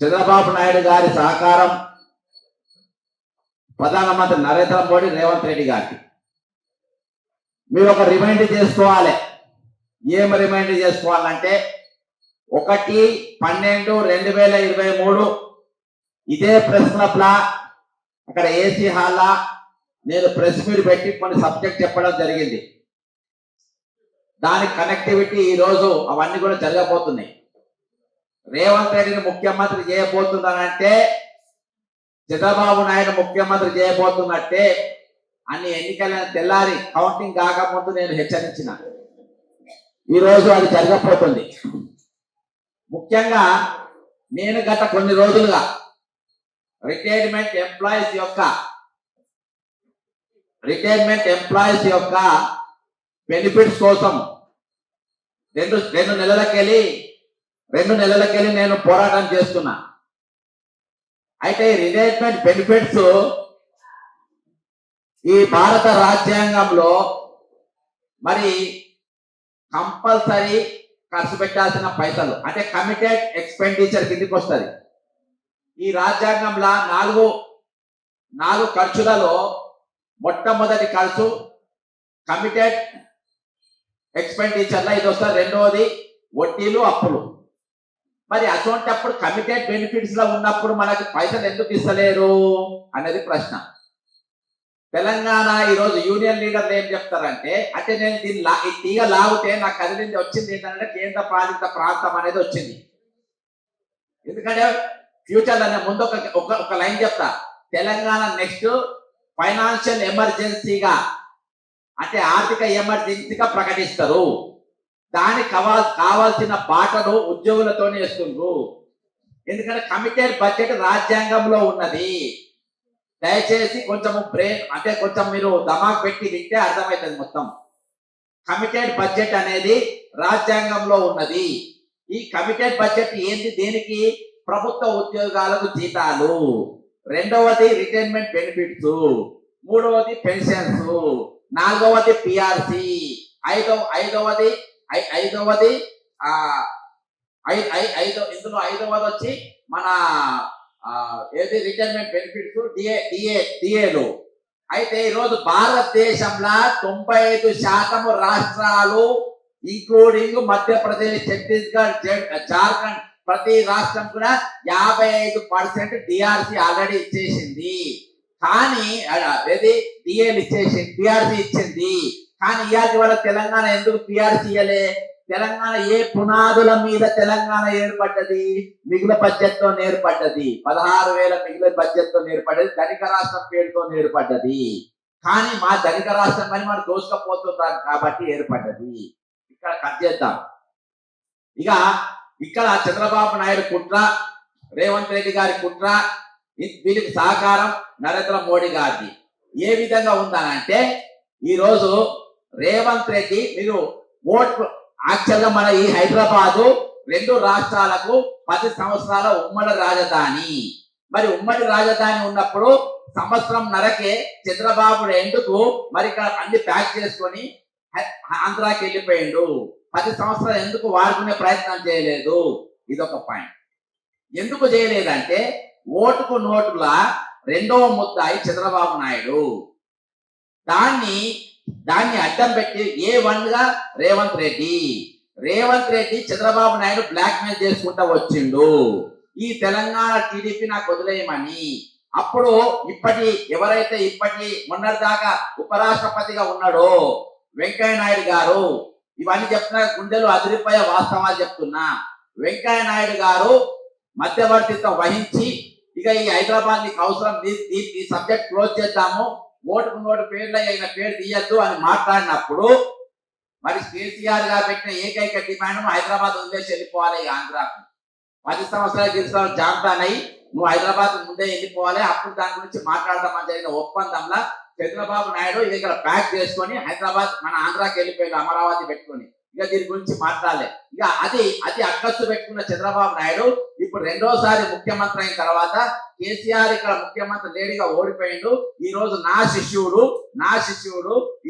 చంద్రబాబు నాయుడు గారి సహకారం, ప్రధానమంత్రి నరేంద్ర మోడీ, రేవంత్ రెడ్డి గారికి మీరు ఒక రిమైండ్ చేసుకోవాలి. ఏం రిమైండ్ చేసుకోవాలంటే 1/12/2023 ఇదే ప్రెస్ క్లబ్ లా అక్కడ ఏసీ హాల్లా నేను ప్రెస్ మీట్ పెట్టి కొన్ని సబ్జెక్ట్ చెప్పడం జరిగింది. దాని కనెక్టివిటీ ఈ రోజు అవన్నీ కూడా జరగబోతున్నాయి. రేవంత్ రెడ్డిని ముఖ్యమంత్రి చేయబోతున్నానంటే చంద్రబాబు నాయుడు ముఖ్యమంత్రి చేయబోతున్నట్టే అన్ని ఎన్నికలైన తెల్లారి కౌంటింగ్ కాకముందు నేను హెచ్చరించిన. ఈ రోజు అది జరగబోతుంది. ముఖ్యంగా నేను గత కొన్ని రోజులుగా రిటైర్మెంట్ ఎంప్లాయీస్ యొక్క బెనిఫిట్స్ కోసం రెండు నెలలకెళ్ళి నేను పోరాటం చేస్తున్నా. అయితే రిటైర్మెంట్ బెనిఫిట్స్ ఈ భారత రాజ్యాంగంలో మరి కంపల్సరీ ఖర్చు పెట్టాల్సిన పైసలు అంటే కమిటెడ్ ఎక్స్పెండిచర్ కిందకి వస్తుంది. ఈ రాజ్యాంగంలో నాలుగు ఖర్చులలో మొట్టమొదటి ఖర్చు కమిటెడ్ ఎక్స్పెండిచర్లో ఇది వస్తుంది. రెండవది వడ్డీలు, అప్పులు. మరి అటువంటిప్పుడు కమిటెడ్ బెనిఫిట్స్ లో ఉన్నప్పుడు మనకి పైసలు ఎందుకు ఇస్తలేరు అనేది ప్రశ్న. తెలంగాణ ఈరోజు యూనియన్ లీడర్లు ఏం చెప్తారంటే అంటే నేను దీన్ని ఈ తీగ లాగితే నాకు కదిలింది వచ్చింది ఏంటంటే కేంద్ర పాలిత ప్రాంతం అనేది వచ్చింది. ఎందుకంటే ఫ్యూచర్ అనే ముందు ఒక లైన్ చెప్తా. తెలంగాణ నెక్స్ట్ ఫైనాన్షియల్ ఎమర్జెన్సీగా అంటే ఆర్థిక ఎమర్జెన్సీగా ప్రకటిస్తారు. దానికి కావాల్సిన బాటను ఉద్యోగులతోనే వేస్తుండ్రు. ఎందుకంటే కమిటెడ్ బడ్జెట్ రాజ్యాంగంలో ఉన్నది. దయచేసి కొంచెం బ్రెయిన్ అంటే కొంచెం మీరు దమాక్ పెట్టి వింటే అర్థమవుతుంది. మొత్తం కమిటెడ్ బడ్జెట్ అనేది రాజ్యాంగంలో ఉన్నది. ఈ కమిటెడ్ బడ్జెట్ ఏంది? దేనికి? ప్రభుత్వ ఉద్యోగాలకు జీతాలు, రెండవది రిటైర్మెంట్ బెనిఫిట్స్, మూడవది పెన్షన్స్, నాలుగవది పిఆర్సి, ఐదవది ఇందులో ఐదవది వచ్చి మన ఏది రిటైర్మెంట్ బెనిఫిట్స్ డిఏలు. అయితే ఈరోజు భారతదేశంలో 95% రాష్ట్రాలు ఇంక్లూడింగ్ మధ్యప్రదేశ్, ఛత్తీస్గఢ్, జార్ఖండ్ ప్రతి రాష్ట్రం కూడా 55% డిఆర్సి ఆల్రెడీ ఇచ్చేసింది. కానీ డిఏలు ఇచ్చేసింది, పిఆర్సి ఇచ్చింది. కానీ ఇవాళ వల్ల తెలంగాణ ఎందుకు పిఆర్సి ఇయ్యలే? తెలంగాణ ఏ పునాదుల మీద తెలంగాణ ఏర్పడ్డది? మిగులు బడ్జెట్ తో ఏర్పడ్డది. 16,000 మిగులు బడ్జెట్ తో ఏర్పడ్డది. ధనిక రాష్ట్రం పేరుతో ఏర్పడ్డది. కానీ మా ధనిక రాష్ట్రం కానీ మనం దోసుకపోతున్నాం కాబట్టి ఏర్పడ్డది. ఇక్కడ కట్ చేద్దాం. ఇక్కడ చంద్రబాబు నాయుడు కుట్ర, రేవంత్ రెడ్డి గారి కుట్ర, వీరికి సహకారం నరేంద్ర మోడీ గారిది ఏ విధంగా ఉందనంటే ఈరోజు రేవంత్ రెడ్డి మీరు ఓట్లు యాక్చువల్గా మన ఈ హైదరాబాదు 2 రాష్ట్రాలకు 10 సంవత్సరాల ఉమ్మడి రాజధాని. మరి ఉమ్మడి రాజధాని ఉన్నప్పుడు సంవత్సరం నరకే చంద్రబాబు ఎందుకు మరి ఇక్కడ అన్ని ప్యాక్ చేసుకొని ఆంధ్రాకి వెళ్ళిపోయిండు? 10 సంవత్సరాలు ఎందుకు వాడుకునే ప్రయత్నం చేయలేదు? ఇదొక పాయింట్. ఎందుకు చేయలేదంటే ఓటుకు నోటుల రెండవ ముద్దాయి చంద్రబాబు నాయుడు. దాన్ని అడ్డం పెట్టి A1 గా రేవంత్ రెడ్డి చంద్రబాబు నాయుడు బ్లాక్ మెయిల్ చేసుకుంటా వచ్చిండు. ఈ తెలంగాణ టీడీపీ నాకు వదిలేయమని. అప్పుడు ఎవరైతే మొన్నటిదాకా ఉపరాష్ట్రపతిగా ఉన్నాడో వెంకయ్య నాయుడు గారు, ఇవన్నీ చెప్తున్నా గుండెలు అదిరిపోయే వాస్తవాలు చెప్తున్నా. వెంకయ్య నాయుడు గారు మధ్యవర్తిత్వం వహించి ఈ హైదరాబాద్ నీకు అవసరం, ఈ సబ్జెక్ట్ క్లోజ్ చేద్దాము, ఓటుకు నోటు పేర్లు అయిన పేరు తీయద్దు అని మాట్లాడినప్పుడు మరి కేసీఆర్ గారు పెట్టిన ఏకైక డిమాండ్ హైదరాబాద్ వదిలేసి వెళ్ళిపోవాలి. ఆంధ్రాకు 10 సంవత్సరాలు గెలిచిన జాబితానై నువ్వు హైదరాబాద్ ముందే వెళ్ళిపోవాలి. అప్పుడు దాని గురించి మాట్లాడదామని జరిగిన ఒప్పందంలో చంద్రబాబు నాయుడు ఇక్కడ ప్యాక్ చేసుకొని హైదరాబాద్ మన ఆంధ్రాకి వెళ్ళిపోయాడు, అమరావతి పెట్టుకొని. దీని గురించి మాట్లాడలే. అది అక్కసు పెట్టుకున్న చంద్రబాబు నాయుడు ఇప్పుడు రెండోసారి ముఖ్యమంత్రి అయిన తర్వాత కేసీఆర్ ఇక్కడ ముఖ్యమంత్రి లేడీగా ఓడిపోయిండు. ఈ రోజు నా శిష్యుడు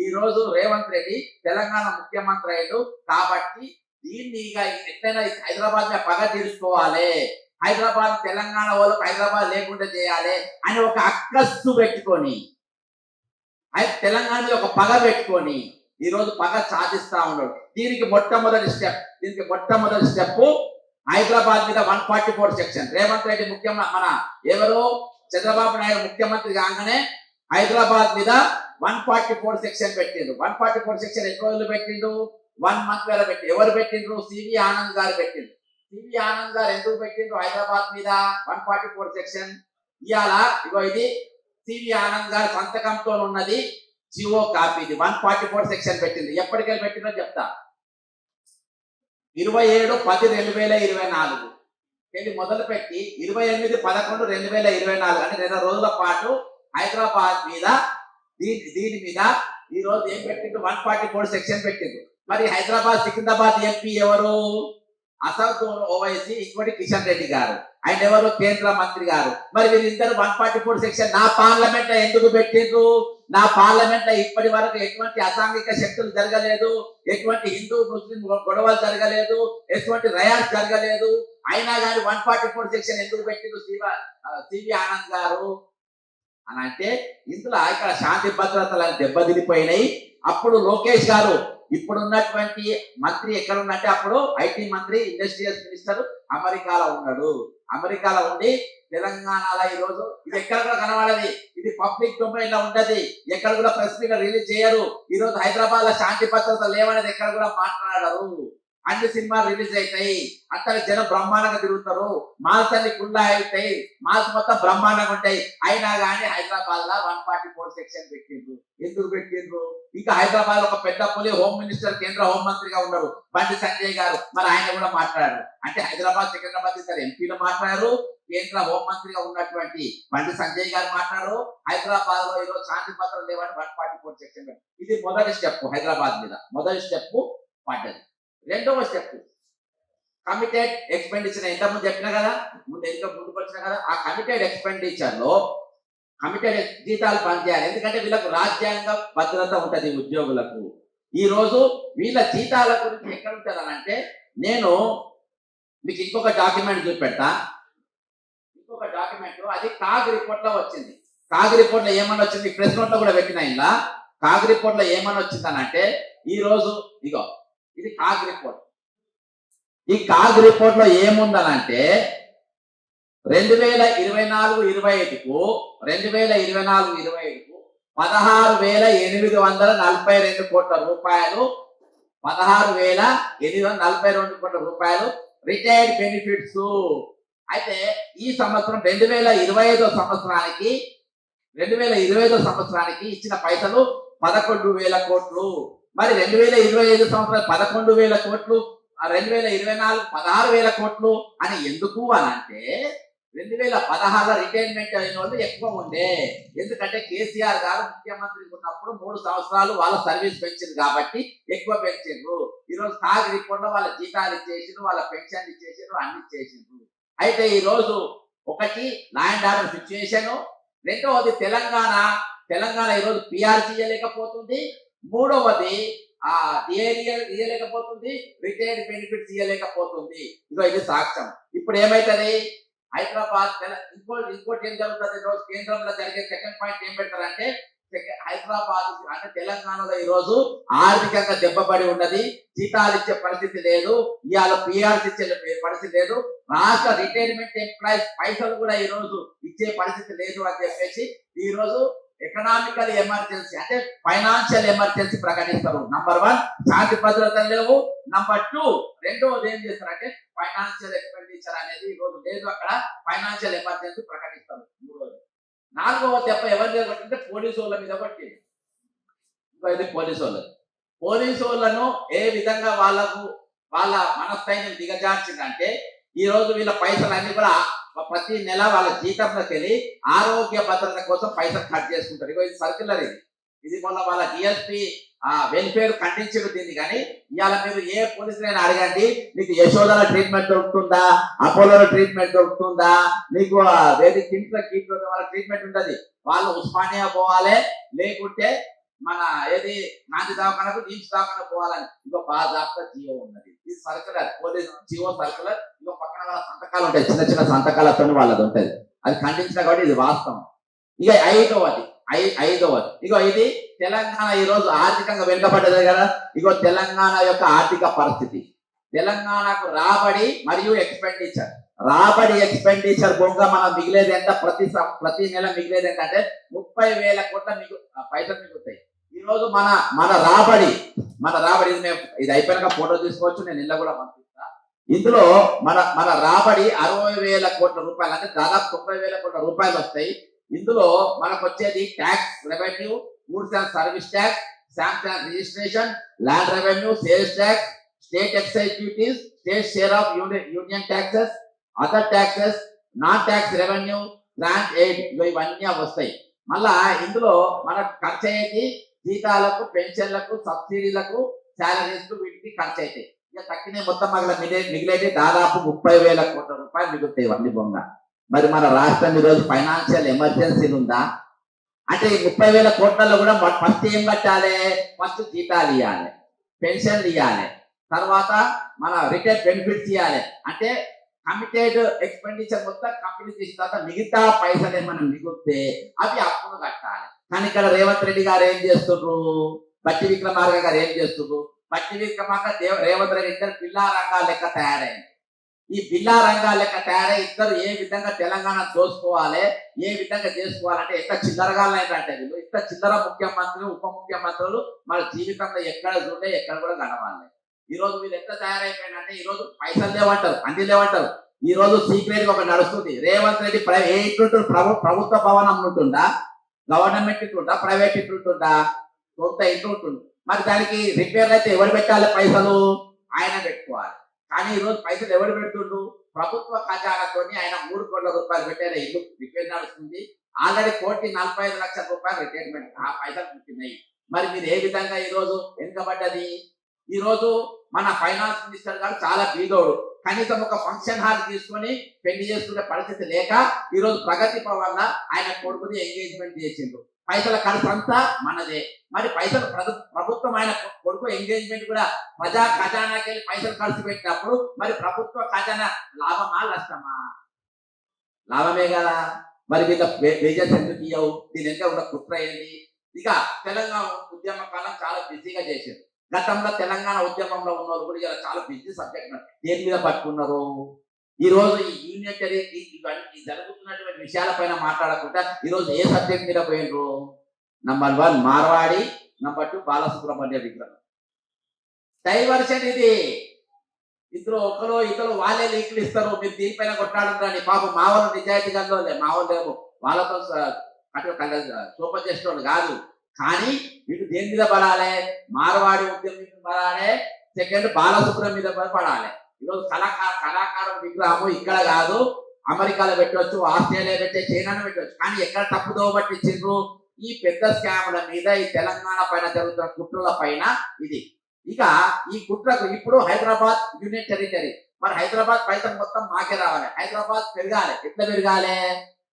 ఈ రోజు రేవంత్ రెడ్డి తెలంగాణ ముఖ్యమంత్రి అయ్యాడు. కాబట్టి దీన్ని ఎట్లయినా హైదరాబాద్ మీద పగ తీర్చుకోవాలి. హైదరాబాద్ తెలంగాణ వాళ్ళకు హైదరాబాద్ లేకుండా చేయాలి అని ఒక అక్కస్సు పెట్టుకొని తెలంగాణ మీద ఒక పగ పెట్టుకొని ఈ రోజు పగ సాధిస్తా ఉన్నాడు. దీనికి మొట్టమొదటి స్టెప్ హైదరాబాద్ మీద 144 సెక్షన్. రేవంత్ రెడ్డి మన ఎవరో చంద్రబాబు నాయుడు ముఖ్యమంత్రి కాగానే హైదరాబాద్ మీద 144 సెక్షన్ పెట్టిండు. 144 సెక్షన్ ఎన్ని రోజులు పెట్టిండు? 1 మంత్ వేల పెట్టి. ఎవరు పెట్టిండ్రు? సివి ఆనంద్ గారు పెట్టిండ్రు. సివి ఆనంద్ గారు ఎందుకు పెట్టిండ్రు హైదరాబాద్ మీద 144 సెక్షన్? ఇవాళ ఇగో ఇది సివి ఆనంద్ గారి సంతకంతో ఉన్నది జియో కాపీ. ఇది 144 సెక్షన్ పెట్టింది. ఎప్పటికెళ్ళి పెట్టిందో చెప్తా. 27/10/2024 వెళ్ళి మొదలు పెట్టి 28/11/2024 అంటే 2 రోజుల పాటు హైదరాబాద్ మీద దీని మీద ఈ రోజు ఏం పెట్టిండు? 144 సెక్షన్ పెట్టిండు. మరి హైదరాబాద్ సికింద్రాబాద్ ఎంపీ ఎవరు? అసదుద్దీన్ ఓవైసీ, ఇంకోటి కిషన్ రెడ్డి గారు. ఆయన ఎవరు? కేంద్ర మంత్రి గారు. మరి వీళ్ళిద్దరు 144 సెక్షన్ నా పార్లమెంట్ లో ఎందుకు పెట్టిండ్రు? నా పార్లమెంట్ లో ఇప్పటి వరకు ఎటువంటి అసాంఘిక శక్తులు జరగలేదు, ఎటువంటి హిందూ ముస్లిం గొడవలు జరగలేదు, ఎటువంటి రయాట్స్ జరగలేదు. అయినా కానీ 144 సెక్షన్ ఎందుకు పెట్టిండ్రు సివి ఆనంద్ గారు అని అంటే ఇందులో ఇక్కడ శాంతి భద్రతలు దెబ్బతిరిపోయినాయి. అప్పుడు లోకేష్ గారు ఇప్పుడు ఉన్నటువంటి మంత్రి ఎక్కడ ఉన్నట్టే అప్పుడు ఐటీ మంత్రి, ఇండస్ట్రియల్ మినిస్టర్ అమెరికాలో ఉన్నాడు. అమెరికాలో ఉండి తెలంగాణలో ఈ రోజు ఇది ఎక్కడ కూడా కనబడది. ఇది పబ్లిక్ డొమైన్ లో ఉంటది. ఎక్కడ కూడా ప్రెస్ మీట్ రిలీజ్ చేయరు. ఈ రోజు హైదరాబాద్ లో శాంతి భద్రత లేవనేది ఎక్కడ కూడా మాట్లాడరు. అన్ని సినిమాలు రిలీజ్ అవుతాయి. అక్కడ జనం బ్రహ్మాండంగా తిరుగుతారు. మాల్స్ అన్ని కుళ్ళ అవుతాయి. మాల్స్ మొత్తం బ్రహ్మాండంగా ఉంటాయి. అయినా కానీ హైదరాబాద్ లో 144 సెక్షన్ పెట్టిండ్రు. ఎందుకు పెట్టిండ్రు? ఇంకా హైదరాబాద్ లో ఒక పెద్ద పులి హోమ్ మినిస్టర్, కేంద్ర హోంమంత్రిగా ఉన్నారు బండి సంజయ్ గారు. మరి ఆయన కూడా మాట్లాడారు. అంటే హైదరాబాద్ సికింద్రాబాద్ ఇద్దరు ఎంపీలు మాట్లాడారు. కేంద్ర హోంమంత్రిగా ఉన్నటువంటి బండి సంజయ్ గారు మాట్లాడారు. హైదరాబాద్ లో ఈరోజు శాంతి భద్రతలు లేవని 144 సెక్షన్. ఇది మొదటి స్టెప్. హైదరాబాద్ మీద మొదటి స్టెప్ పడ్డది. రెండవ స్టెప్ కమిటెడ్ ఎక్స్పెండిచర్. ఇంతకుముందు చెప్పినా కదా, ముందుకు వచ్చినా కదా, ఆ కమిటెడ్ ఎక్స్పెండిచర్ లో కమిటెడ్ జీతాలు పనిచేయాలి. ఎందుకంటే వీళ్ళకు రాజ్యాంగ భద్రత ఉంటది ఉద్యోగులకు. ఈ రోజు వీళ్ళ జీతాల గురించి ఎక్కడ ఉంటుందనంటే, నేను మీకు ఇంకొక డాక్యుమెంట్ చూపెడతా. ఇంకొక డాక్యుమెంట్ అది కాగ్ రిపోర్ట్ లో వచ్చింది. కాగ్ రిపోర్ట్ లో ఏమని వచ్చింది? ప్రెస్ నోట్ లో కూడా పెట్టిన ఇలా కాగ్ రిపోర్ట్ లో ఏమని వచ్చిందనంటే, ఈ రోజు ఇగో ఇది కాగ్ రిపోర్ట్. ఈ కాగ్ రిపోర్ట్ లో ఏముందనంటే 2024-25కు 16,842 కోట్ల రూపాయలు 16,842 కోట్ల రూపాయలు రిటైర్డ్ బెనిఫిట్స్. అయితే ఈ సంవత్సరం 2025 సంవత్సరానికి ఇచ్చిన పైసలు 11,000 కోట్లు. మరి 2025 సంవత్సరం 11,000 కోట్లు, 2024 16,000 కోట్లు అని ఎందుకు అని అంటే 2016 రిటైర్మెంట్ అయిన వాళ్ళు ఎక్కువ ఉండే. ఎందుకంటే కేసీఆర్ గారు ముఖ్యమంత్రి ఉన్నప్పుడు 3 సంవత్సరాలు వాళ్ళ సర్వీస్ పెంచింది కాబట్టి ఎక్కువ పెంచారు. ఈరోజు కాగ్ రిపోర్ట్ లో వాళ్ళ జీతాలు ఇచ్చేసిండ్రు, వాళ్ళ పెన్షన్ ఇచ్చేసిండ్రు, అన్ని ఇచ్చేసిండ్రు. అయితే ఈ రోజు ఒకటి లా అండ్ ఆర్డర్ సిచ్యుయేషన్, రెండవది తెలంగాణ ఈరోజు పిఆర్సీ ఇవ్వలేకపోతుంది, మూడవది ఇవ్వలేకపోతుంది, రిటైర్డ్ బెనిఫిట్స్ ఇవ్వలేకపోతుంది. ఇగో ఇది సాక్ష్యం. ఇప్పుడు ఏమైతుంది? హైదరాబాద్ ఇంకోటి ఏం జరుగుతుంది? రోజు కేంద్రంలో జరిగే సెకండ్ పాయింట్ ఏం పెడతారంటే, హైదరాబాద్ అంటే తెలంగాణలో ఈ రోజు ఆర్థికంగా దెబ్బపడి ఉన్నది. జీతాలు ఇచ్చే పరిస్థితి లేదు, ఇవాళ పిఆర్సీ ఇచ్చే పరిస్థితి లేదు, రాష్ట్ర రిటైర్మెంట్ ఎంప్లాయీస్ పైసలు కూడా ఈ రోజు ఇచ్చే పరిస్థితి లేదు అని చెప్పేసి ఈ రోజు ఎకనామికల్ ఎమర్జెన్సీ అంటే ఫైనాన్షియల్ ఎమర్జెన్సీ ప్రకటిస్తారు. నంబర్ 1 శాంతి భద్రతలు లేవు. నంబర్ 2 రెండవది ఏం చేస్తారంటే ఫైనాన్షియల్ ఎక్స్పెండిచర్ అనేది ఈ రోజు లేదు, అక్కడ ఫైనాన్షియల్ ఎమర్జెన్సీ ప్రకటిస్తారు. మూడవది. నాలుగవ దెబ్బ ఎవరి మీద కొట్టింటే పోలీసు వాళ్ళ మీద కొట్టింది. పోలీసు వాళ్ళను ఏ విధంగా వాళ్ళ మనస్థైర్యం దిగజార్చిందంటే, ఈ రోజు వీళ్ళ పైసలు అన్ని కూడా ప్రతి నెల వాళ్ళ జీతంలోకి వెళ్ళి ఆరోగ్య భద్రత కోసం పైసలు కట్ చేసుకుంటారు. ఇగో ఇది సర్క్యులర్. ఇది మొన్న వాళ్ళ డిఎస్పీ వెల్ఫేర్ ఖండించడు దీన్ని. కానీ ఇవాళ మీరు ఏ పోలీసులైనా అడగండి, మీకు యశోదలో ట్రీట్మెంట్ దొరుకుతుందా, అపోలోలో ట్రీట్మెంట్ దొరుకుతుందా, మీకు వేరే కిమ్స్లో వాళ్ళ ట్రీట్మెంట్ ఉంటుంది. వాళ్ళు ఉస్మానియా పోవాలి, లేకుంటే మన ఏది గాంధీ దవాఖానకు నిమ్స్ దవాఖానకు పోవాలని ఇంకో బాధాప్త జీవో ఉన్నది. ఇది సర్కులర్, పోలీస్ జీవో సర్కులర్. ఇంకో పక్కన వాళ్ళ సంతకాలు ఉంటాయి, చిన్న చిన్న సంతకాలతో వాళ్ళది ఉంటుంది. అది ఖండించిన కాబట్టి ఇది వాస్తవం. ఇక ఐదవది ఇగో ఇది తెలంగాణ ఈ రోజు ఆర్థికంగా వెనుకబడ్డది కదా. ఇగో తెలంగాణ యొక్క ఆర్థిక పరిస్థితి, తెలంగాణకు రాబడి మరియు ఎక్స్పెండిచర్. రాబడి ఎక్స్పెండిచర్ బొంగ మనం మిగిలేది ఎంత, ప్రతి నెల మిగిలేది ఏంటంటే 30,000 కోట్ల పైసలు మిగులుతాయి. ఈ రోజు మన రాబడి ఇది అయిపోయినాక ఫోటో తీసుకోవచ్చు, నేను ఇళ్ళ కూడా పంపిస్తా. ఇందులో మన రాబడి 60,000 కోట్ల రూపాయలు, అంటే దాదాపు 90,000 కోట్ల రూపాయలు వస్తాయి. ఇందులో మనకు వచ్చేది tax revenue, goods and service tax, stamps and registration, land revenue, sales tax, state excise duties, state share of union taxes, other taxes, non tax revenue, grant aid, ఇవన్నీ వస్తాయి. మళ్ళా ఇందులో మనకు ఖర్చు అయ్యేది జీతాలకు, పెన్షన్లకు, సబ్సిడీలకు, శాలరీస్, వీటికి ఖర్చు అవుతాయి. ఇక తక్కిన మొత్తం మిగిలేది దాదాపు 30,000 కోట్ల రూపాయలు మిగులుతాయి ఇవన్నీ బొంగ. మరి మన రాష్ట్రం ఈరోజు ఫైనాన్షియల్ ఎమర్జెన్సీ ఉందా అంటే ఈ 30,000 కోట్లలో కూడా ఫస్ట్ ఏం కట్టాలి? ఫస్ట్ జీతాలు ఇవ్వాలి, పెన్షన్లు ఇవ్వాలి, తర్వాత మన రిటైర్ బెనిఫిట్స్ ఇవ్వాలి. అంటే కమిటెడ్ ఎక్స్పెండిచర్ మొత్తం కంప్లీట్ చేసిన తర్వాత మిగతా పైసలు ఏమైనా మిగిలితే అవి అప్పులు కట్టాలి. కానీ ఇక్కడ రేవంత్ రెడ్డి గారు ఏం చేస్తుండ్రు, బట్టి విక్రమార్క గారు ఏం చేస్తుండ్రు? బట్టి విక్రమార్క రేవంత్ రెడ్డి ఇద్దరు బిల్లా రంగాల లెక్క తయారైంది. ఈ బిల్లా రంగాల లెక్క తయారై ఇద్దరు ఏ విధంగా తెలంగాణ దోసుకోవాలి, ఏ విధంగా చేసుకోవాలంటే ఎంత చిల్లరగాలంటే వీళ్ళు ఇంత చిల్లర ముఖ్యమంత్రులు, ఉప ముఖ్యమంత్రులు మన జీవితంలో ఎక్కడ చూడే, ఎక్కడ కూడా కనవాలి. ఈ రోజు వీళ్ళు ఎంత తయారైపోయినంటే ఈ రోజు పైసలు లేవంటారు, అన్ని లేవంటారు. ఈ రోజు సీక్రెట్ గా ఒక నడుస్తుంది. రేవంత్ రెడ్డి ఏ ఇట్లుంటుంది, ప్రభుత్వ భవనం ఉంటుందా, గవర్నమెంట్ ఇట్లుంటా, ప్రైవేట్ ఇట్లుంటుందా, సొంత ఇంట్లో ఉంటుంది. మరి దానికి రిపేర్లు అయితే ఎవరు పెట్టాలి? పైసలు ఆయన పెట్టుకోవాలి. కానీ ఈ రోజు పైసలు ఎవరు పెడుతుండ్రు? ప్రభుత్వ ఖజానాతో ఆయన 3 కోట్ల రూపాయలు పెట్టారు, ఇల్లు రిపేర్ నడుస్తుంది. ఆల్రెడీ 1,45,00,000 రూపాయలు రిటైర్మెంట్ ఆ పైసలు పుట్టినాయి. మరి మీరు ఏ విధంగా ఈ రోజు వెనుకబడ్డది? ఈ రోజు మన ఫైనాన్స్ మినిస్టర్ గారు చాలా బీదోడు, కనీసం ఒక ఫంక్షన్ హాల్ తీసుకొని పెళ్లి చేసుకునే పరిస్థితి లేక ఈ రోజు ప్రగతి భవన్ ఆయన కొడుకుని ఎంగేజ్మెంట్ చేసిండ్రు. పైసల ఖర్చు అంతా మనదే. మరి పైసలు ప్రభుత్వం ఆయన కొడుకు ఎంగేజ్మెంట్ కూడా ప్రజా ఖజానాకి వెళ్ళి పైసలు ఖర్చు పెట్టినప్పుడు మరి ప్రభుత్వ ఖజానా లాభమా నష్టమా? లాభమే కదా. మరి వీళ్ళ వేజెస్ ఎందుకు ఇవ్వవు? దీని ఎంత ఉన్న కుట్ర ఏంటి? ఇక తెలంగాణ ఉద్యమ కాలం చాలా బిజీగా చేశారు. గతంలో తెలంగాణ ఉద్యమంలో ఉన్న వాళ్ళు కూడా ఇలా చాలా బిజీ సబ్జెక్ట్ దేని మీద పట్టుకున్నారు. ఈ రోజు ఈ యూనిటరీ ఇవన్నీ జరుగుతున్నటువంటి విషయాలపైన మాట్లాడకుండా ఈ రోజు ఏ సబ్జెక్ట్ మీద పోయినరు? నంబర్ 1 మార్వాడి, నంబర్ 2 బాలసుబ్రహ్మణ్య విగ్రహం. డైవర్షన్ ఇది. ఒకరు ఇద్దరు వాళ్ళే లీకులు ఇస్తారు, మీరు దీనిపైన కొట్టాడుతారని. పాపం మా వాళ్ళు నిజాయితీగా మా వాళ్ళు వాళ్ళతో సూపర్ చేసిన వాళ్ళు కాదు. కానీ వీళ్ళు దేని మీద పడాలి? మార్వాడి ఉద్యమం మీద పడాలి, సెకండ్ బాలసుబ్రహ్మణ్యం మీద పడాలి. ఈరోజు కళాకారుల విగ్రహము ఇక్కడ కాదు, అమెరికాలో పెట్టవచ్చు, ఆస్ట్రేలియా పెట్టే, చైనాలో పెట్టవచ్చు. కానీ ఎక్కడ తప్పుదో పట్టించారు? ఈ పెద్ద స్కాముల మీద, ఈ తెలంగాణ పైన జరుగుతున్న కుట్రల పైన ఇది. ఇక ఈ కుట్రకు ఇప్పుడు హైదరాబాద్ యూనియన్ టెరిటరీ, మరి హైదరాబాద్ పైసలు మొత్తం మాకే రావాలి. హైదరాబాద్ పెరగాలి. ఎట్లా పెరగాలి?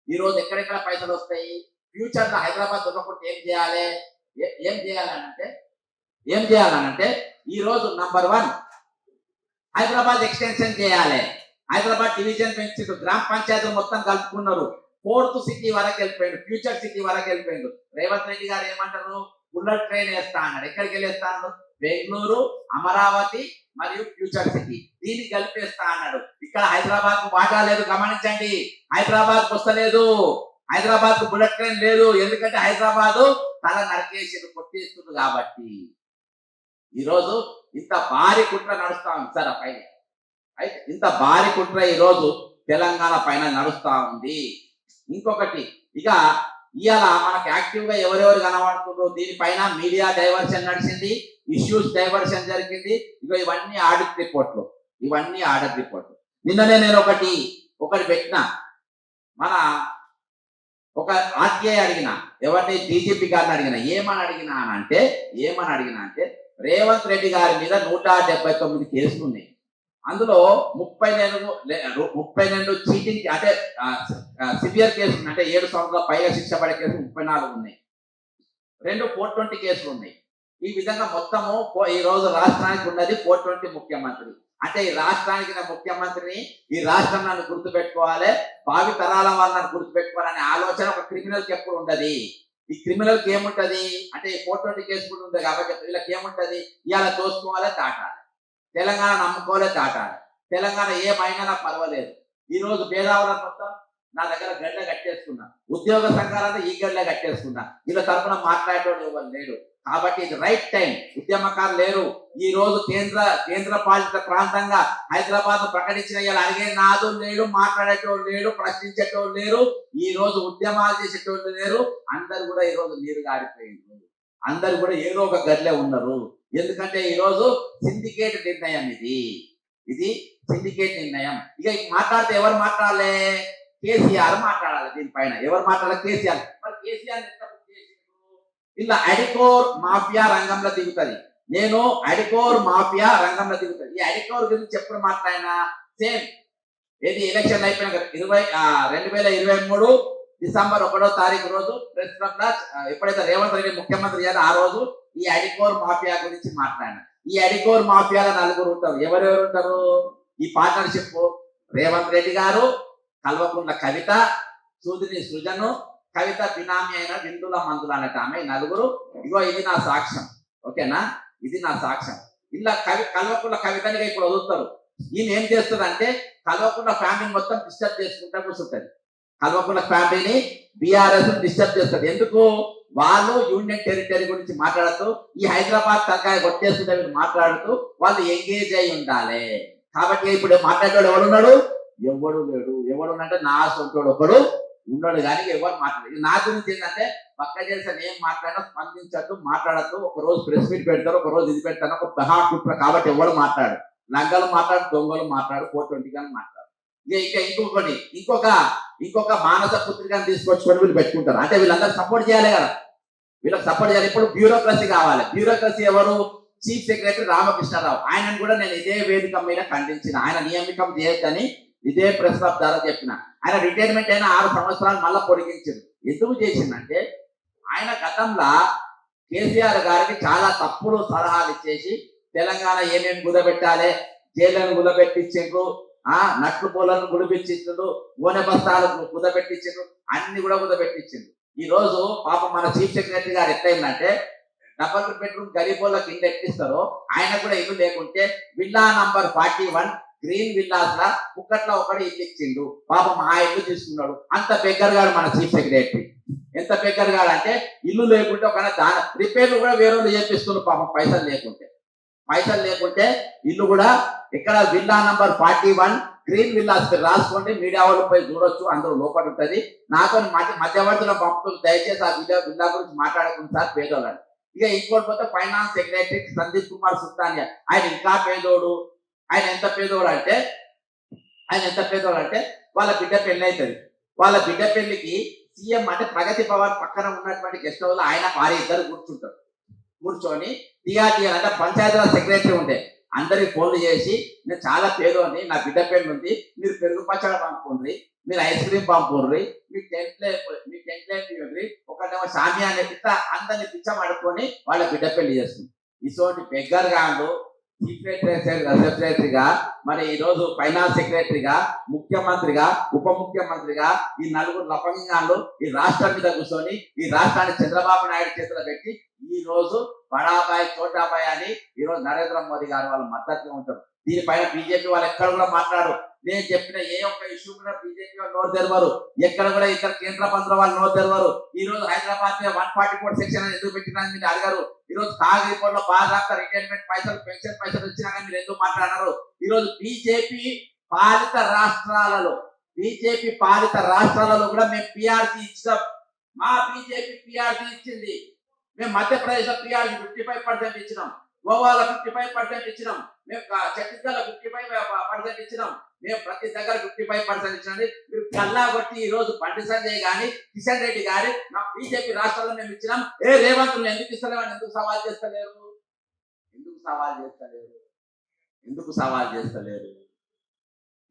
ఈ రోజు ఎక్కడెక్కడ పైసలు వస్తాయి? ఫ్యూచర్ లో హైదరాబాద్ దొరకకుండా ఏం చేయాలనంటే ఈ రోజు నంబర్ 1 హైదరాబాద్ ఎక్స్టెన్షన్ చేయాలి. హైదరాబాద్ డివిజన్ పెంచి గ్రామ పంచాయతీలు మొత్తం కలుపుకున్నారు. 4th సిటీ వరకు వెళ్ళిపోయింది, ఫ్యూచర్ సిటీ వరకు వెళ్ళిపోయింది. రేవంత్ రెడ్డి గారు ఏమంటారు? బుల్లెట్ ట్రైన్ వేస్తా అన్నాడు. ఎక్కడికి వెళ్ళేస్తాను? బెంగళూరు, అమరావతి మరియు ఫ్యూచర్ సిటీ, దీన్ని కలిపేస్తా అన్నాడు. ఇక్కడ హైదరాబాద్ కు వాటా లేదు, గమనించండి. హైదరాబాద్ వస్తలేదు, హైదరాబాద్ కు బుల్లెట్ ట్రైన్ లేదు. ఎందుకంటే హైదరాబాద్ తల నరికేసి కొట్టేస్తుంది కాబట్టి. ఈరోజు ఇంత భారీ కుట్ర నడుస్తా ఉంది సార్ ఆ పైన. అయితే ఇంత భారీ కుట్ర ఈరోజు తెలంగాణ పైన నడుస్తా ఉంది. ఇంకొకటి, ఇక ఇవాళ మనకు యాక్టివ్ గా ఎవరెవరు కనబడుతుండ్రో దీనిపైన మీడియా డైవర్షన్ నడిచింది, ఇష్యూస్ డైవర్షన్ జరిగింది. ఇవన్నీ ఆడిట్ రిపోర్ట్లు. నిన్ననే నేను ఒకటి పెట్టిన, మన ఒక ఆర్టీఐ అడిగిన, ఎవరిని? డీజీపీ గారిని అడిగిన. ఏమని అడిగినా అంటే రేవంత్ రెడ్డి గారి మీద 179 కేసులు ఉన్నాయి. అందులో 32 చీటింగ్ అంటే సివియర్ కేసులు, అంటే 7 సంవత్సరాల పైగా శిక్ష పడే కేసులు 34 ఉన్నాయి. 2 420 కేసులు ఉన్నాయి. ఈ విధంగా మొత్తము ఈ రోజు రాష్ట్రానికి ఉన్నది 420 ముఖ్యమంత్రి. అంటే ఈ రాష్ట్రానికి నా ముఖ్యమంత్రిని, ఈ రాష్ట్రం నన్ను గుర్తుపెట్టుకోవాలి, భావి తరాల వాళ్ళు నన్ను గుర్తుపెట్టుకోవాలనే ఆలోచన ఒక క్రిమినల్కి ఎప్పుడు ఉండదు. ఈ క్రిమినల్కి ఏముంటది అంటే 420 కేసు కూడా ఉంది కాబట్టి వీళ్ళకి ఏముంటది, ఇవాళ దోసుకోవాలి, దాటాలి, తెలంగాణ నమ్ముకోవాలి, దాటాలి, తెలంగాణ ఏమైనా నాకు పర్వాలేదు. ఈ రోజు భేదావరం మొత్తం నా దగ్గర గడ్డ కట్టేసుకున్నా, ఉద్యోగ సంఘాలంతా ఈ గడ్డ కట్టేసుకున్నా, వీళ్ళ తరఫున మాట్లాడేవాడు ఎవరు లేడు. కాబట్టి ఇది రైట్ టైం. ఉద్యమకారులు లేరు. ఈ రోజు కేంద్ర పాలిత ప్రాంతంగా హైదరాబాద్ ప్రకటించిన ఇలా అడిగే నాదు లేడు, మాట్లాడేటోళ్ళు లేడు, ప్రశ్నించేటోళ్ళు లేరు, ఈ రోజు ఉద్యమాలు చేసేటోళ్ళు లేరు. అందరు కూడా ఈ రోజు నీరు గారిపోయింది. అందరు కూడా ఏదో ఒక గదిలో ఉన్నారు. ఎందుకంటే ఈ రోజు సిండికేట్ నిర్ణయం ఇది సిండికేట్ నిర్ణయం. ఇక మాట్లాడితే ఎవరు మాట్లాడాలి? కేసీఆర్ మాట్లాడాలి. దీనిపైన ఎవరు మాట్లాడాలి? కేసీఆర్. మరి కేసీఆర్ ఇలా అడికోర్ మాఫియా రంగంలో దిగుతుంది. నేను అడికోర్ మాఫియా రంగంలో దిగుతుంది. ఈ అడికోర్ గురించి ఎప్పుడు మాట్లాడినా సేమ్ ఏది ఎలక్షన్ అయిపోయిన 2023 డిసెంబర్ 1వ తారీఖు రోజు ప్రెస్ క్లబ్ లో ఎప్పుడైతే రేవంత్ రెడ్డి ముఖ్యమంత్రి అయ్యారో ఆ రోజు ఈ అడికోర్ మాఫియా గురించి మాట్లాడినా. ఈ అడికోర్ మాఫియాలో 4 ఉంటారు. ఎవరెవరు ఉంటారు? ఈ పార్ట్నర్షిప్ రేవంత్ రెడ్డి గారు, కల్వకుంట్ల కవిత, సూదిని సృజను, కవిత బినామీ అయిన విందుల మందుల అన్నట్టు ఆమె 4. ఇగో ఇది నా సాక్ష్యం, ఓకేనా? ఇది నా సాక్ష్యం. ఇలా కల్వకుంట్ల కవితనిగా ఇప్పుడు వదులుతారు. ఈయన ఏం చేస్తుంది అంటే కల్వకుంట్ల ఫ్యామిలీని మొత్తం డిస్టర్బ్ చేసుకుంటా కూర్చుంటది. కల్వకుంట్ల ఫ్యామిలీని బీఆర్ఎస్ డిస్టర్బ్ చేస్తుంది. ఎందుకు? వాళ్ళు యూనియన్ టెరిటరీ గురించి మాట్లాడుతూ, ఈ హైదరాబాద్ తలకాయ కొట్టేస్తుంటే మాట్లాడుతూ వాళ్ళు ఎంగేజ్ అయి ఉండాలి. కాబట్టి ఇప్పుడు మాట్లాడేవాడు ఎవడున్నాడు? ఎవడు లేడు. ఎవడు అంటే నా సొంతోడు ఒకడు ఉన్నాడు, కానీ ఎవరు మాట్లాడదు. నా గురించి ఏంటంటే పక్క చేసిన ఏం మాట్లాడినా స్పందించద్దు, మాట్లాడద్దు. ఒక రోజు ప్రెస్ మీట్ పెడతారు, ఒక రోజు ఇది పెడతాను, ఒక బహా కుట్ర. కాబట్టి ఎవడు మాట్లాడు, లంగలు మాట్లాడు, దొంగలు మాట్లాడు, 420 మాట్లాడు. ఇక ఇంకొక మానస పుత్రికను తీసుకొచ్చుకొని వీళ్ళు పెట్టుకుంటారు. అంటే వీళ్ళందరూ సపోర్ట్ చేయాలి కదా, వీళ్ళకి సపోర్ట్ చేయాలి. ఇప్పుడు బ్యూరోక్రసీ కావాలి. బ్యూరోక్రసీ ఎవరు? Chief secretary Ramakrishna Rao. ఆయనను కూడా నేను ఇదే వేదిక మీద ఖండించిన. ఆయన నియామకం చేయొద్దని ఇదే ప్రెస్ క్లబ్ ద్వారా చెప్పిన. ఆయన రిటైర్మెంట్ అయిన 6 సంవత్సరాలు మళ్ళీ పొడిగించింది. ఎందుకు చేసిందంటే ఆయన గతంలో కేసీఆర్ గారికి చాలా తప్పుడు సలహాలు ఇచ్చేసి తెలంగాణ ఏమేమి కుదబెట్టాలి, జైళ్లను కుదబెట్టించిండ్రు, నట్లు పూలను గుడిపించిండ్రు, గోనె బస్తాలకు కుదబెట్టించిండ్రు, అన్ని కూడా కుదబెట్టించిండ్రు. ఈ రోజు పాపం మన చీఫ్ సెక్రటరీ గారు ఎట్లయిందంటే డబుల్ బెడ్రూమ్ గరీబోళ్ళకి ఇల్లు ఎక్కిస్తారో ఆయన కూడా ఇల్లు లేకుంటే విల్లా నంబర్ 41 గ్రీన్ విల్లాస్ లా కుక్కట్లో ఒకటి ఇల్లు ఇచ్చిండు. పాపం ఆ ఇల్లు తీసుకున్నాడు. అంత బెగ్గర్ గాడు మన చీఫ్ సెక్రటరీ. ఎంత బెగ్గర్ గాడు అంటే ఇల్లు లేకుంటే ఒక రిపేర్లు కూడా వేరే వాళ్ళు చేపిస్తున్నారు. పాపం పైసలు లేకుంటే ఇల్లు కూడా ఇక్కడ విల్లా నంబర్ 41 గ్రీన్ విల్లాస్ రాసుకోండి, మీడియా వాళ్ళు పోయి చూడొచ్చు, అందరూ లోపల ఉంటుంది. నాతో మధ్యవర్తుల పంపుతులు దయచేసి ఆ విల్లా గురించి మాట్లాడుకుని సార్ పేదోళ్ళని. ఇక ఇంకోటి పోతే ఫైనాన్స్ సెక్రటరీ సందీప్ కుమార్ సుల్తానియా. ఆయన ఇంకా పేదోడు. ఆయన ఎంత పేదోడు అంటే వాళ్ళ బిడ్డ పెళ్లి అవుతుంది. వాళ్ళ బిడ్డ పెళ్లికి సీఎం అంటే ప్రగతి భవన్ పక్కన ఉన్నటువంటి గెస్ట్ హౌస్ లో ఆయన భార్య ఇద్దరు కూర్చొని టీఆర్టీఆర్ అంటే పంచాయతీరాజ్ సెక్రటరీ ఉంటే అందరికి ఫోన్లు చేసి నేను చాలా పేదోని, నా బిడ్డ పెళ్లి ఉంది, మీరు పెరుగు పచ్చడి పంపుకోండి, మీరు ఐస్ క్రీమ్ పంపుకోండి, మీ టెంట్లే ఒకటేమో షామియా అనే పిచ్చ అందరిని పిచ్చమడుకొని వాళ్ళ బిడ్డ పెళ్లి చేస్తుంది. ఇటువంటి బెగ్గర్ గాను చీఫ్ సెక్రటరీగా, మరి ఈ రోజు ఫైనాన్స్ సెక్రటరీగా, ముఖ్యమంత్రిగా, ఉప ముఖ్యమంత్రిగా ఈ 4 లఫంగాళ్ళు ఈ రాష్ట్రం మీద కూర్చొని ఈ రాష్ట్రాన్ని చంద్రబాబు నాయుడు చేతిలో పెట్టి ఈ రోజు బడాబాయ్ చోటాబాయ్ అని ఈ రోజు నరేంద్ర మోదీ గారు వాళ్ళ మద్దతుగా ఉంటారు. దీనిపైన బీజేపీ వాళ్ళు ఎక్కడ కూడా మాట్లాడు. నేను చెప్పిన ఏ ఒక్క ఇష్యూ కూడా బీజేపీ వాళ్ళు నోరు తెరవరు. ఎక్కడ కూడా ఇతర కేంద్ర మంత్రుల వాళ్ళు నోరు తెరవరు. ఈ రోజు హైదరాబాద్ 144 సెక్షన్ ఎందుకు పెట్టినా మీరు అడిగారు. ఈ రోజు కాగ్ రిపోర్ట్ లో బాగా రిటైర్మెంట్ పైసలు, పెన్షన్ పైసలు వచ్చినా కానీ మీరు ఎందుకు మాట్లాడారు? ఈ రోజు బీజేపీ పాలిత రాష్ట్రాలలో కూడా మేము పిఆర్సీ ఇచ్చాం. మా బీజేపీ పిఆర్సీ ఇచ్చింది. మేము మధ్యప్రదేశ్ లో పిఆర్సీ 55% ఇచ్చినాం, గోవాలో 55% ఇచ్చినాం, మేము ఛత్తీస్గఢ్ లో 55% ఇచ్చినాం, మేము ప్రతి దగ్గర 55% ఇచ్చినండి. మీరు కల్లా కొట్టి ఈ రోజు బండి సంజయ్ గాని, కిషన్ రెడ్డి గాని మా బీజేపీ రాష్ట్రాల్లో మేము ఇచ్చినాం. రేవంత్ ఎందుకు ఇస్తలేమని ఎందుకు సవాల్ చేస్తలేరు?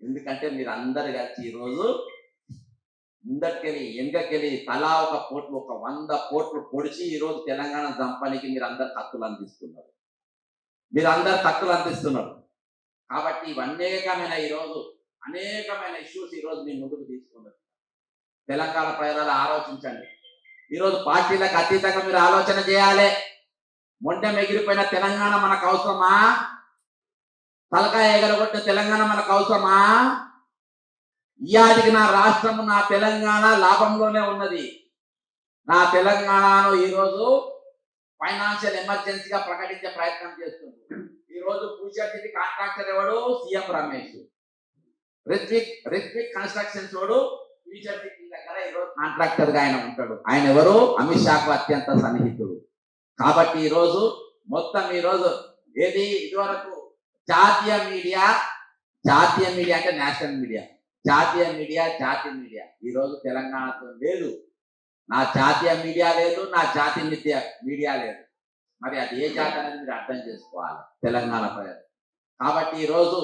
ఎందుకంటే మీరు అందరు కలిసి ఈ రోజు ముందటికెళ్ళి వెనకకెళ్ళి తలా ఒక కోట్లు, ఒక 100 కోట్లు పొడిచి ఈ రోజు తెలంగాణ దంపనికి మీరు అందరు కత్తులు అందిస్తున్నారు. కాబట్టి ఇవన్నేకమైన ఈరోజు అనేకమైన ఇష్యూస్ ఈరోజు మీ ముందుకు తీసుకున్నారు. తెలంగాణ ప్రజలు ఆలోచించండి. ఈరోజు పార్టీలకు అతీతంగా మీరు ఆలోచన చేయాలి. మొండెం ఎగిరిపోయిన తెలంగాణ మనకు అవసరమా? తలకాయ ఎగరగొట్టిన తెలంగాణ మనకు అవసరమా? ఇయాటికి నా రాష్ట్రము, నా తెలంగాణ లాభంలోనే ఉన్నది. నా తెలంగాణను ఈరోజు ఫైనాన్షియల్ ఎమర్జెన్సీగా ప్రకటించే ప్రయత్నం చేస్తుంది. ఈరోజు పూజారి కాంట్రాక్టర్ ఎవడు? సీఎం రమేష్. రిత్విక్ కన్స్ట్రక్షన్స్ వాడు పూజారి దగ్గర ఈరోజు కాంట్రాక్టర్ గా ఆయన ఉంటాడు. ఆయన ఎవరు? అమిత్ షాకు అత్యంత సన్నిహితుడు. కాబట్టి ఈరోజు మొత్తం ఈరోజు ఏది ఇదివరకు జాతీయ మీడియా అంటే నేషనల్ మీడియా, జాతీయ మీడియా ఈరోజు తెలంగాణతో లేదు. నా జాతీయ మీడియా లేదు, నా జాతీయ మీడియా లేదు. మరి అది ఏ జాతి అనేది మీరు అర్థం చేసుకోవాలి తెలంగాణ ప్రజలు. కాబట్టి ఈరోజు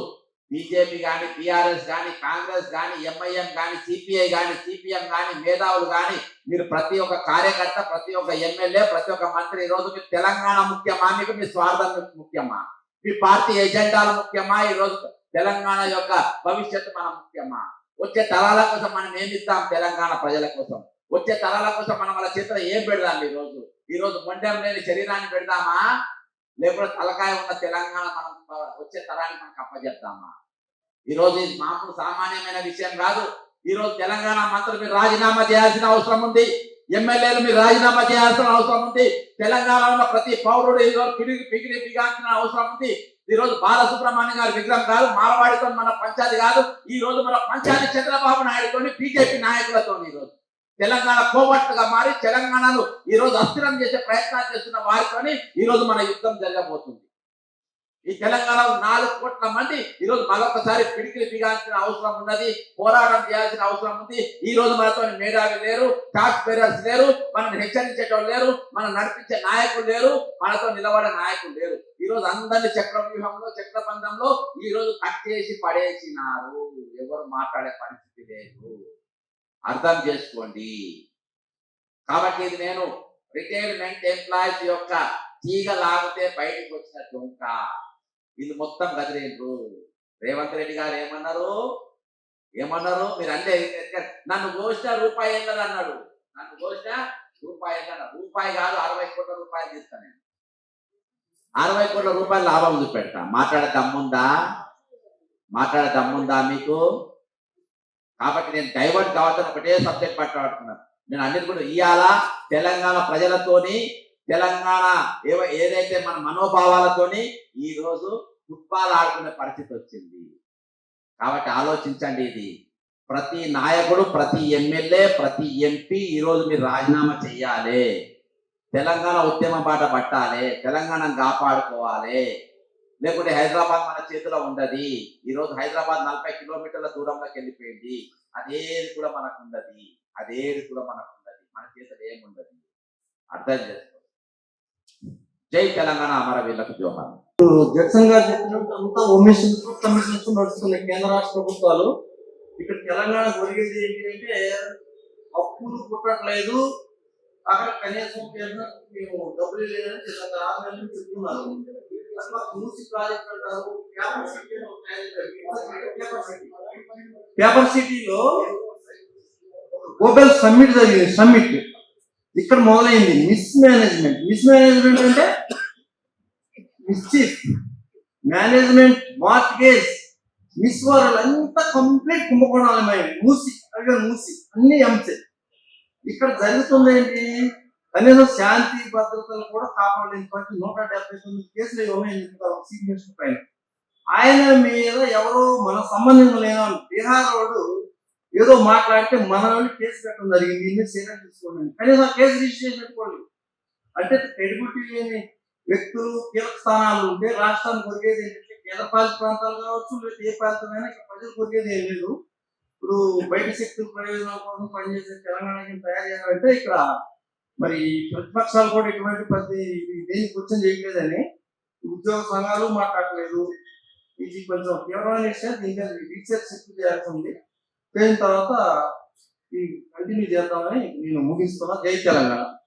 బీజేపీ కానీ, టీఆర్ఎస్ కానీ, కాంగ్రెస్ కానీ, ఎంఐఎం కానీ, సిపిఐ కానీ, సిపిఎం కానీ, మేధావులు కానీ, మీరు ప్రతి ఒక్క కార్యకర్త, ప్రతి ఒక్క ఎమ్మెల్యే, ప్రతి ఒక్క మంత్రి ఈరోజు మీరు తెలంగాణ ముఖ్యమా, మీకు మీ స్వార్థం ముఖ్యమా, మీ పార్టీ ఎజెండాలు ముఖ్యమా, ఈరోజు తెలంగాణ యొక్క భవిష్యత్తు మన ముఖ్యమా? వచ్చే తరాల కోసం మనం ఏమిద్దాం? తెలంగాణ ప్రజల కోసం వచ్చే తరాల కోసం మనం వాళ్ళ చేతిలో ఏం పెడదాం? ఈరోజు మొండెం లేని శరీరాన్ని పెడదామా, లేకపోతే తలకాయ ఉన్న తెలంగాణ మనం వచ్చే తరానికి మనకు అప్పచెప్తామా? ఈరోజు ఇది మామూలు సామాన్యమైన విషయం కాదు. ఈరోజు తెలంగాణ మంత్రులు మీరు రాజీనామా చేయాల్సిన అవసరం ఉంది. ఎమ్మెల్యేలు మీరు రాజీనామా చేయాల్సిన అవసరం ఉంది. తెలంగాణలో ఉన్న ప్రతి పౌరుడు ఈరోజు బిగాల్సిన అవసరం ఉంది. ఈరోజు బాలసుబ్రహ్మణ్యం గారి విగ్రహం కాదు, మారవాడితో మన పంచాయతీ కాదు. ఈ రోజు మన పంచాయతీ చంద్రబాబు నాయుడుతో, బీజేపీ నాయకులతో ఈరోజు తెలంగాణ కోవట్టుగా మారి తెలంగాణను ఈరోజు అస్థిరం చేసే ప్రయత్నాలు చేస్తున్న వారితోని ఈరోజు మన యుద్ధం జరగబోతుంది. ఈ తెలంగాణలో 4 కోట్ల మంది ఈరోజు మరొకసారి పిడికిలి బిగాల్సిన అవసరం ఉన్నది, పోరాటం చేయాల్సిన అవసరం ఉంది. ఈ రోజు మనతో మేధావి లేరు, టాక్స్ పేరర్స్ లేరు, మనల్ని హెచ్చరించేటోళ్ళు లేరు, మనం నడిపించే నాయకులు లేరు, మనతో నిలబడే నాయకులు లేరు. ఈ రోజు అందరినీ చక్రవ్యూహంలో, చక్రబంధంలో ఈ రోజు కట్టేసి పడేసినారు. ఎవరు మాట్లాడే పరిస్థితి లేదు. అర్థం చేసుకోండి. కాబట్టి ఇది నేను రిటైర్మెంట్ ఎంప్లాయీస్ యొక్క తీగ లాగితే బయటకు వచ్చిన డొంక. ఇది మొత్తం గదిరేండ్రు. రేవంత్ రెడ్డి గారు ఏమన్నారు? మీరు అంటే నన్ను కోసిన రూపాయి వెళ్ళదు అన్నాడు. నన్ను కోసిన రూపాయి కాదు, 60 కోట్ల రూపాయలు తీస్తాను నేను. 60 కోట్ల రూపాయలు లాభం చూపెడతా. మాట్లాడే దమ్ముందా మీకు? కాబట్టి నేను డైవర్ట్ కావద్దని ఒకటే సబ్జెక్ట్ పట్టుకుంటున్నాను. నేను అన్నిటి కూడా ఇవాళ తెలంగాణ ప్రజలతోని, తెలంగాణ ఏదైతే మన మనోభావాలతోని ఈ రోజు ఫుట్బాల్ ఆడుకునే పరిస్థితి వచ్చింది. కాబట్టి ఆలోచించండి. ఇది ప్రతి నాయకుడు, ప్రతి ఎమ్మెల్యే, ప్రతి ఎంపీ ఈరోజు మీరు రాజీనామా చెయ్యాలి. తెలంగాణ ఉద్యమ బాట పట్టాలి, తెలంగాణను కాపాడుకోవాలి. లేకుంటే హైదరాబాద్ మన చేతిలో ఉండదు. ఈరోజు హైదరాబాద్ 40 కిలోమీటర్ల దూరంలోకి వెళ్ళిపోయింది. అదేది కూడా మనకు ఉండదు. మన చేతిలో ఏముండదు. అర్థం చేసుకో. జై తెలంగాణ, అమరవీరులకు జోహార్. జడ్సన్ గారు చెప్పినట్టు అంతా ఒమిషన్స్ కమిషన్స్ నడుస్తున్నాయి కేంద్ర రాష్ట్ర ప్రభుత్వాలు. ఇక్కడ తెలంగాణ జరిగేది ఏంటి అంటే అప్పులు పుట్టట్లేదు, అక్కడ కనీసం మేము డబ్బులు లేదని చెప్తున్నారు. మూసి ప్రాజెక్ట్ అంటారు. పేపర్ సిటీలో గ్లోబల్ సమ్మిట్ జరిగింది. ఇక్కడ మొదలైంది మిస్ మేనేజ్మెంట్ అంటే mischief management, mortgage, miss world అంతా కంప్లీట్ కుంభకోణాలమై మూసి అన్ని అంశే. ఇక్కడ జరుగుతుంది ఏంటి? కనీసం శాంతి భద్రతలు కూడా కాపాడలేని పరిస్థితి. 179 కేసులు చెప్తారు చీఫ్ మినిస్టర్ పైన. ఆయన మీద ఎవరో మన సంబంధం లేని బీహార్ వాడు ఏదో మాట్లాడితే మన వాళ్ళు కేసు పెట్టడం జరిగింది. ఇన్ని సీరియస్ తీసుకోండి. కనీసం కేసు రిజిస్ట్రేషన్ పెట్టుకోండి. అంటే క్రెడిబిలిటీ లేని వ్యక్తులు కీలక స్థానాలు ఉంటే రాష్ట్రానికి కొరిగేది ఏంటంటే కేంద్ర పాలిత ప్రాంతాలు కావచ్చు, లేదా ఏ ప్రాంతమైనా ఇక్కడ ప్రజలు కొరిగేది ఏం లేదు. ఇప్పుడు బయట శక్తుల ప్రయోజనాల కోసం పనిచేసే తెలంగాణకి తయారు చేయాలంటే ఇక్కడ మరి ప్రతిపక్షాలు కూడా ఎటువంటి దేనికి క్వశ్చన్ చేయట్లేదని ఉద్యోగ సంఘాలు మాట్లాడలేదు. ఇది కొంచెం తీవ్రమైన విషయం. దీని రీసెర్చ్ శక్తి చేయాల్సి ఉంది. చేసిన తర్వాత ఈ కంటిన్యూ చేద్దామని నేను ముగిస్తున్నా. జై తెలంగాణ.